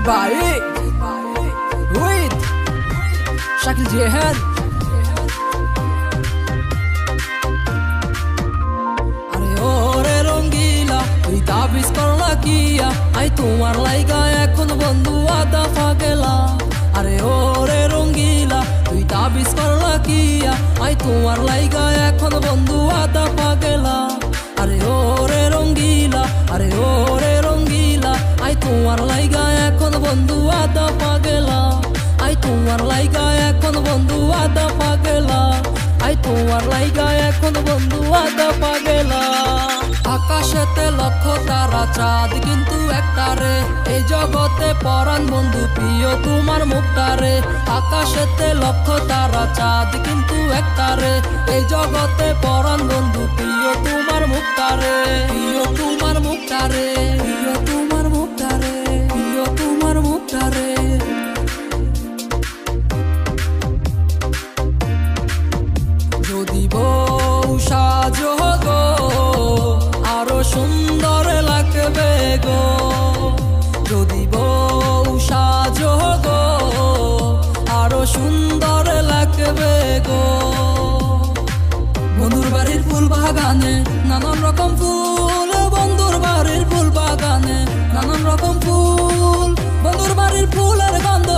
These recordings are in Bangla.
Baik with Shakil Jehan আরে ওরে রঙ্গিলা তুই তাবিজ করলা কিয়া আই তোমার লাইগা এখন বন্ধু আদা ফাগেলা আরে ওরে রঙ্গিলা তুই তাবিজ করলা কিয়া আই তোমার লাইগা এখন বন্ধু আদা ফাগেলা আরে ওরে রঙ্গিলা আরে ওরে রঙ্গিলা আই তোমার লাইগা এখন বন্ধু আদা পাগেলা আই তোমার লাইগা এখন বন্ধু আদা পাগেলা আই তোমার লাইগা এখন বন্ধু আদা পাগেলা আকাশেতে লক্ষ তারা চাঁদ কিন্তু একটারে এই জগতে পরাণ বন্ধু প্রিয় তোমার মুখটারে আকাশেতে লক্ষ তারা চাঁদ কিন্তু একটারে এই জগতে পরাণ বন্ধু প্রিয় তোমার মুখটারে প্রিয় তোমার মুখটারে প্রিয় তোমার মুখটারে প্রিয় তোমার মুখটারে যদি বউ সাজো গো আরো সুন্দর লাগবে গো যদি বউ সাজো গো আরো সুন্দর লাগবে গো বন্ধুর বাড়ির ফুল বাগানে নানান রকম ফুল বন্ধুর বাড়ির ফুল বাগানে নানান রকম ফুল বন্ধুর বাড়ির ফুলের গন্ধ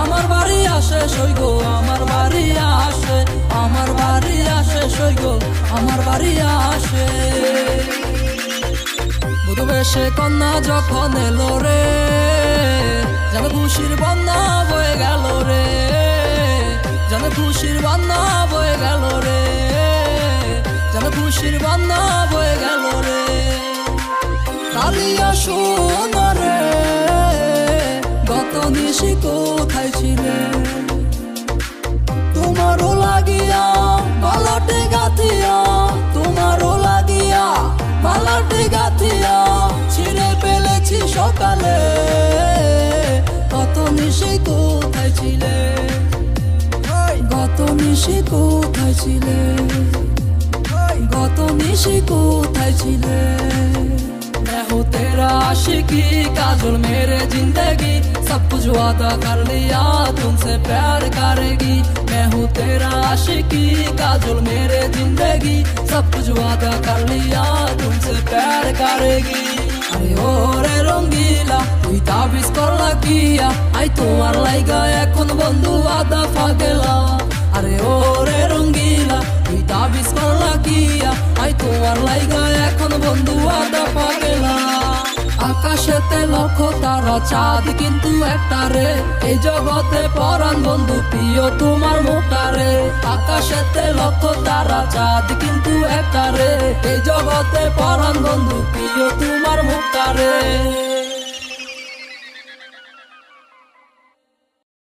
আমার বাড়ি আসে সইগো আমার বাড়ি আসে আমার বাড়ি আসে সইগো আমার বাড়ি আসে বধূ বেশে কন্যা যখন এলো রে যেন খুশির বন্যা বয়ে গেল রে যেন খুশির বন্যা বয়ে গেল রে যেন খুশির বন্যা বয়ে গেল রে কালিয়া শোনা রে গত নিশি কোথায় ছিলে তোমারও লাগিয়া মালাটে গাথিয়া তোমারও লাগিয়া মালাটে গাথিয়া ছিঁড়ে ফেলেছি সকালে গত নিশি কোথায় ছিলে গত নিশি কোথায় ছিলে গত নিশি কোথায় ছিলে मैं हूँ तेरा आशिकी काजल मेरे जिंदगी सब कुछ वादा कर लिया तुमसे प्यार करेगी मैं हूँ तेरा आशिकी काजल मेरे जिंदगी सब कुछ वादा कर लिया तुमसे प्यार करेगी अरे ओरे रंगीला তুই তাবিজ করলা কিয়া আই তোমার লাইগা এখন বন্ধু আদা ফাগেলা আরে ওরে রঙ্গিলা তুই তাবিজ করলা কিয়া আই তোমার লাইগা এখন বন্ধু আদা পাগেলা আকাশেতে লক্ষ তারা চাঁদ কিন্তু একটারে এই জগতে পরাণ বন্ধু প্রিয় তোমার মুখটারে আকাশেতে লক্ষ তারা চাঁদ কিন্তু একটারে এই জগতে পরাণ বন্ধু প্রিয় তোমার মুখটারে